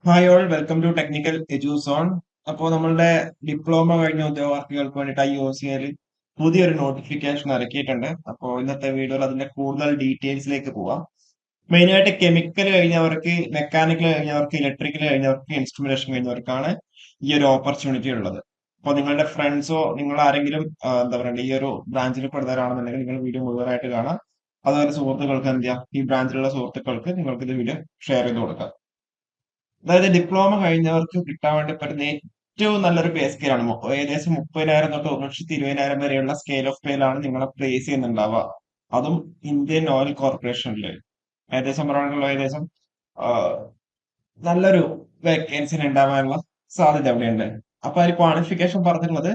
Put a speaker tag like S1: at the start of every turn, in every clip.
S1: Hi all welcome to technical Eduzone. അപ്പോൾ നമ്മളുടെ diploma കഴിഞ്ഞ ഉദ്യോഗാർത്ഥികൾക്ക് വേണ്ടിയിട്ട് IOCL പുതിയൊരു നോട്ടിഫിക്കേഷൻ ഇറക്കിയിട്ടുണ്ട്. അപ്പോൾ ഇന്നത്തെ വീഡിയോയിൽ അതിന്റെ കൂടുതൽ ഡീറ്റെയിൽസിലേക്ക് പോവാം. മെയിനായിട്ട് കെമിക്കൽ കഴിഞ്ഞവർക്ക്, മെക്കാനിക്കൽ കഴിഞ്ഞവർക്ക്, ഇലക്ട്രിക്കൽ കഴിഞ്ഞവർക്ക്, ഇൻസ്ട്രുമെന്റേഷൻ കഴിഞ്ഞവർക്കാണ് ഈ ഒരു ഓപ്പർച്യൂണിറ്റി ഉള്ളത്. അപ്പോൾ നിങ്ങളുടെ ഫ്രണ്ട്സോ നിങ്ങൾ ആരെങ്കിലും എന്താ പറയുക ഈ ഒരു ബ്രാഞ്ചിൽ പെടുന്നവരാണെന്നുണ്ടെങ്കിൽ നിങ്ങൾ വീഡിയോ മുഴുവനായിട്ട് കാണാം. അതുപോലെ സുഹൃത്തുക്കൾക്ക് എന്ത് ചെയ്യാം, ഈ ബ്രാഞ്ചിലുള്ള സുഹൃത്തുക്കൾക്ക് നിങ്ങൾക്ക് ഇത് വീഡിയോ ഷെയർ ചെയ്ത് കൊടുക്കാം. അതായത് ഡിപ്ലോമ കഴിഞ്ഞവർക്ക് കിട്ടാൻ വേണ്ടി പറ്റുന്ന ഏറ്റവും നല്ലൊരു പേ സ്കെയിലാണ്. ഏകദേശം 30,000 തൊട്ട് 1,20,000 വരെയുള്ള സ്കെയിൽ ഓഫ് പേയിലാണ് നിങ്ങളെ പ്ലേസ് ചെയ്യുന്നുണ്ടാവുക. അതും ഇന്ത്യൻ ഓയിൽ കോർപ്പറേഷനിൽ ഏകദേശം പറയുകയാണെങ്കിൽ ഏകദേശം ആ, നല്ലൊരു വേക്കൻസി ഉണ്ടാവാനുള്ള സാധ്യത അവിടെയുണ്ട്. അപ്പൊ അതിൽ ക്വാളിഫിക്കേഷൻ പറഞ്ഞിട്ടുള്ളത്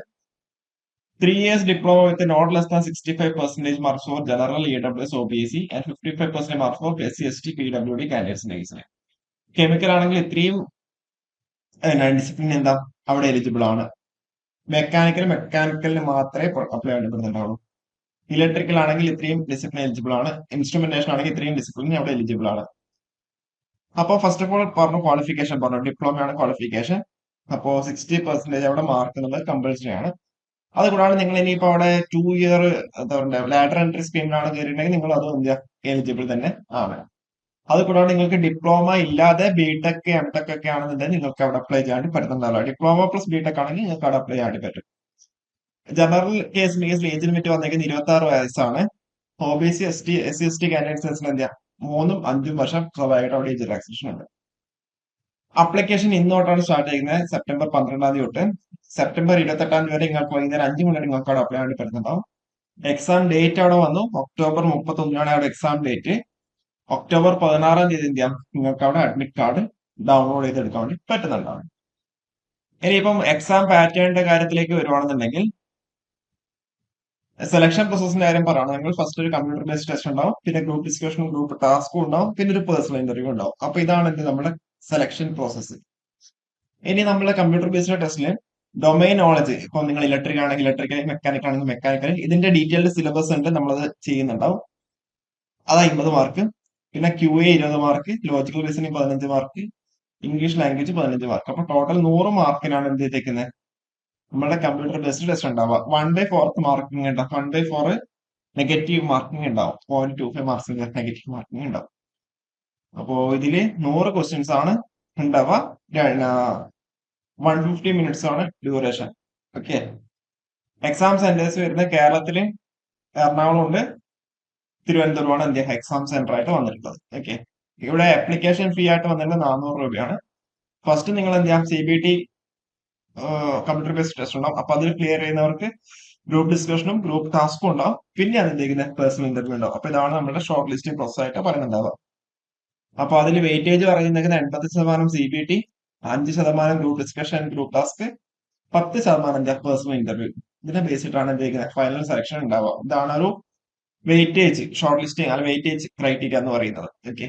S1: 3 years diploma with not less than 65% marks for general EWS OBC and 55% marks for SC ST PWD candidates in കേസിൽ. കെമിക്കൽ ആണെങ്കിൽ ഇത്രയും ഡിസിപ്ലിൻ എന്താ അവിടെ എലിജിബിൾ ആണ്. മെക്കാനിക്കലിന് മാത്രമേ അപ്ലൈ ചെയ്യപ്പെടുന്നുണ്ടാവുള്ളൂ. ഇലക്ട്രിക്കൽ ആണെങ്കിൽ ഇത്രയും ഡിസിപ്ലിൻ എലിജിബിൾ ആണ്. ഇൻസ്ട്രുമെന്റേഷൻ ആണെങ്കിൽ ഇത്രയും ഡിസിപ്ലിൻ അവിടെ എലിജിബിൾ ആണ്. അപ്പൊ ഫസ്റ്റ് ഓഫ് ഓൾ പറഞ്ഞു, ക്വാളിഫിക്കേഷൻ പറഞ്ഞു, ഡിപ്ലോമയാണ് ക്വാളിഫിക്കേഷൻ. അപ്പോ 60% അവിടെ മാർക്ക് എന്നുള്ളത് കമ്പൽസറി ആണ്. അതുകൂടാതെ നിങ്ങൾ ഇനിയിപ്പോ അവിടെ 2 year എന്താ പറയുക ലാറ്റർ എൻട്രി സ്കീമിലാണ് കയറിയിട്ടുണ്ടെങ്കിൽ നിങ്ങൾ അത് എന്ത് എലിജിബിൾ തന്നെ ആണ്. അത് കൂടാതെ നിങ്ങൾക്ക് ഡിപ്ലോമ ഇല്ലാതെ ബിടെക് എംടെക് ഒക്കെ ആണെന്നുണ്ടെങ്കിൽ നിങ്ങൾക്ക് അവിടെ അപ്ലൈ ചെയ്യാൻ പറ്റുന്നുണ്ടാവില്ല. ഡിപ്ലോമ പ്ലസ് ബിടെക് ആണെങ്കിൽ നിങ്ങൾക്ക് അവിടെ അപ്ലൈ ചെയ്യാൻ പറ്റും. ജനറൽ കേസിൽ ഏജ് ലിമിറ്റ് വന്നേക്കുന്നത് 26 വയസ്സാണ്. OBC ST SC ST കാൻഡിഡേറ്റ്സിന് എന്ത് ചെയ്യാം, 3-5 വർഷം സ്വാഭാവികമായിട്ട് അവിടെ ഏജ് റിലാക്സേഷൻ ഉണ്ട്. അപ്ലിക്കേഷൻ ഇന്ന് തൊട്ടാണ് സ്റ്റാർട്ട് ചെയ്യുന്നത്. സെപ്റ്റംബർ 12 തൊട്ട് സെപ്റ്റംബർ 28 വരെ നിങ്ങൾക്ക് വൈകുന്നേരം 5 മണി വരെ നിങ്ങൾക്ക് അവിടെ അപ്ലൈ ചെയ്യാൻ പറ്റുന്നുണ്ടാവും. എക്സാം ഡേറ്റ് അവിടെ വന്നു. ഒക്ടോബർ 31 അവിടെ എക്സാം ഡേറ്റ്. ഒക്ടോബർ 16 എന്ത് ചെയ്യാം, നിങ്ങൾക്ക് അവിടെ അഡ്മിറ്റ് കാർഡ് ഡൗൺലോഡ് ചെയ്തെടുക്കാൻ വേണ്ടി പറ്റുന്നുണ്ടാവും. ഇനിയിപ്പം എക്സാം പാറ്റേണിന്റെ കാര്യത്തിലേക്ക് വരുവാണെന്നുണ്ടെങ്കിൽ സെലക്ഷൻ പ്രോസസിന്റെ കാര്യം പറയുകയാണെങ്കിൽ ഫസ്റ്റ് ഒരു കമ്പ്യൂട്ടർ ബേസ്ഡ് ടെസ്റ്റ് ഉണ്ടാവും, പിന്നെ ഗ്രൂപ്പ് ഡിസ്കഷനും ഗ്രൂപ്പ് ടാസ്കും ഉണ്ടാവും, പിന്നെ ഒരു പേഴ്സണൽ ഇന്റർവ്യൂ ഉണ്ടാവും. അപ്പൊ ഇതാണ് എന്ത് നമ്മുടെ സെലക്ഷൻ പ്രോസസ്സ്. ഇനി നമ്മൾ കമ്പ്യൂട്ടർ ബേസ്ഡ് ടെസ്റ്റില് ഡൊമൈൻ നോളജ്, ഇപ്പൊ നിങ്ങൾ ഇലക്ട്രിക് ആണെങ്കിൽ ഇലക്ട്രിക്കൽ, മെക്കാനിക് ആണെങ്കിൽ മെക്കാനിക്കൽ, ഇതിന്റെ ഡീറ്റെയിൽഡ് സിലബസ് ഉണ്ട്, നമ്മളത് ചെയ്യുന്നുണ്ടാവും. അത് 50 മാർക്ക്. പിന്നെ QA 20 mark, logical reasoning 15 mark, English language 15 mark. അപ്പൊ ടോട്ടൽ 100 മാർക്കിനാണ് എന്ത് ചെയ്തേക്കുന്നത് നമ്മുടെ കമ്പ്യൂട്ടർ ബേസ്ഡ് ടെസ്റ്റ് ഉണ്ടാവുക. 1/4 മാർക്കിംഗ് ഉണ്ടാവും. 1/4 നെഗറ്റീവ് മാർക്കിംഗ് ഉണ്ടാവും. 0.25 മാർക്സ് നെഗറ്റീവ് മാർക്കിംഗ് ഉണ്ടാവും. അപ്പോ ഇതില് 100 ക്വസ്റ്റ്യൻസ് ആണ് ഉണ്ടാവുക. 150 മിനിറ്റ്സ് ആണ് ഡ്യൂറേഷൻ. ഓക്കെ. എക്സാം സെന്റേഴ്സ് വരുന്നത് കേരളത്തില് എറണാകുളം ഉണ്ട്, തിരുവനന്തപുരമാണ് എന്ത് എക്സാം സെന്റർ ആയിട്ട് വന്നിട്ടുള്ളത്. ഓക്കെ. ഇവിടെ ആപ്ലിക്കേഷൻ ഫീ ആയിട്ട് വന്നിട്ട് 400 രൂപയാണ്. ഫസ്റ്റ് നിങ്ങൾ എന്ത് ചെയ്യാം, CBT കമ്പ്യൂട്ടർ ബേസ്ഡ് ടെസ്റ്റ് ഉണ്ടാവും. അപ്പൊ അതിൽ ക്ലിയർ ചെയ്യുന്നവർക്ക് ഗ്രൂപ്പ് ഡിസ്കഷനും ഗ്രൂപ്പ് ടാസ്കും ഉണ്ടാവും. പിന്നെ അതിന്റെ പേഴ്സണൽ ഇന്റർവ്യൂ ഉണ്ടാവും. അപ്പൊ ഇതാണ് നമ്മുടെ ഷോർട്ട് ലിസ്റ്റിംഗ് പ്രോസസ് ആയിട്ട് പറയുന്നുണ്ടാവുക. അപ്പൊ അതിൽ വെയിറ്റേജ് പറയുന്നത് 80% CBT, 5% group discussion group task, 10% personal interview. ഇതിനെ ബേസിട്ടാണ് എന്തെങ്കിലും ഫൈനൽ സെലക്ഷൻ ഉണ്ടാവുക. ഇതാണ് ഒരു വെയിറ്റേജ് ഷോർട്ട് ലിസ്റ്റിംഗ് അല്ലെങ്കിൽ വെയിറ്റേജ് ക്രൈറ്റീരിയ എന്ന് പറയുന്നത്. ഓക്കെ.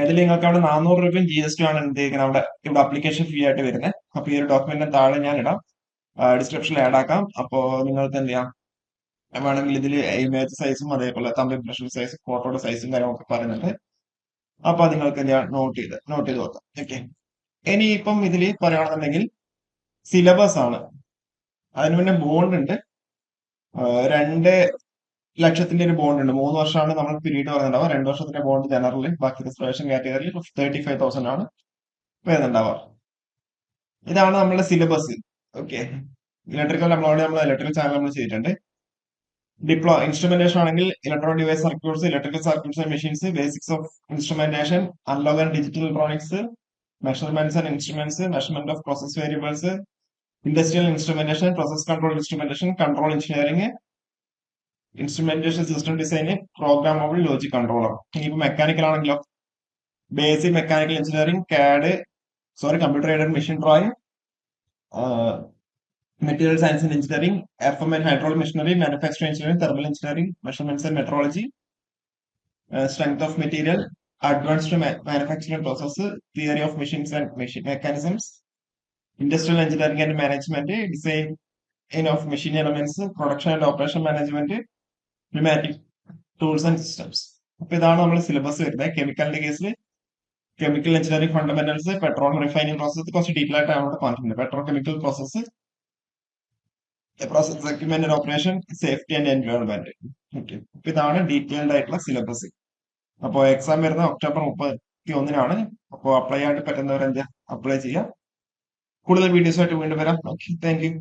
S1: ഇതിൽ നിങ്ങൾക്ക് അവിടെ 400 രൂപയും GST ആണ് എന്തെങ്കിലും അവിടെ ഇവിടെ അപ്ലിക്കേഷൻ ഫീ ആയിട്ട് വരുന്നത്. അപ്പൊ ഈ ഒരു ഡോക്യുമെന്റിന് താഴെ ഞാൻ ഇടാം, ഡിസ്ക്രിപ്ഷനിൽ ആഡ് ആക്കാം. അപ്പോ നിങ്ങൾക്ക് എന്ത് ചെയ്യാം, വേണമെങ്കിൽ ഇതിൽ ഇമേജ് സൈസും അതേപോലെ തമ്മിൽ ഇംപ്രഷൻ സൈസ്, ഫോട്ടോയുടെ സൈസും കാര്യങ്ങളൊക്കെ പറയുന്നുണ്ട്. അപ്പൊ അത് നിങ്ങൾക്ക് ഞാൻ നോട്ട് ചെയ്ത് വെക്കാം. ഓക്കെ. ഇനി ഇപ്പം ഇതിൽ പറയുകയാണെന്നുണ്ടെങ്കിൽ സിലബസ് ആണ്. അതിന് പിന്നെ ബോണ്ട് ഉണ്ട്. 2 ലക്ഷത്തിന്റെ ഒരു ബോണ്ട് ഉണ്ട്. 3 വർഷമാണ് നമ്മൾ പീരീഡ് പറയുന്നുണ്ടാവുക. 2 വർഷത്തിന്റെ ബോണ്ട് ജനറൽ, ബാക്കി റിസർവേഷൻ കാറ്റഗറിയിൽ 35,000 ആണ് വരുന്നുണ്ടാവുക. ഇതാണ് നമ്മുടെ സിലബസ്. ഓക്കെ. നമ്മൾ ഇലക്ട്രിക്കൽ ചാനൽ നമ്മൾ ചെയ്തിട്ടുണ്ട്. ഇൻസ്ട്രുമെന്റേഷൻ ആണെങ്കിൽ electronic device circuits, electrical circuits and machines, basics of instrumentation, analogue and digital electronics, measurements and instruments, measurement of process variables, industrial instrumentation, process control instrumentation, control engineering, instrumentation system design, programmable logic controller. ഇനിയിപ്പോ mechanical ആണെങ്കിലോ basic mechanical engineering, computer aided machine drawing, material science and engineering, FM and hydraulic machinery, manufacturing engineering, thermal engineering, measurements and metrology, strength of material, advanced manufacturing process, theory of machines and machine mechanisms, industrial engineering and management, design of machine elements, production and operation management, pneumatic tools and systems. അപ്പൊ ഇതാണ് നമ്മുടെ syllabus വരുന്നത്. കെമിക്കലിന്റെ കേസിൽ chemical engineering fundamentals, petrol refining process കുറച്ച് detail ആയിട്ട് അവിടെ പറഞ്ഞിട്ടുണ്ട്. Petrochemical process, process equipment and operation, safety and environment. Okay, അപ്പൊ ഇതാണ് ഡീറ്റെയിൽഡ് ആയിട്ടുള്ള സിലബസ്. അപ്പോൾ എക്സാം വരുന്നത് ഒക്ടോബർ 31-നാണ്. അപ്പോൾ അപ്ലൈ ആയിട്ട് പറ്റുന്നവർ എന്താ അപ്ലൈ ചെയ്യാം. കൂടുതൽ വീഡിയോസുമായിട്ട് വീണ്ടും വരാം. Okay, thank you.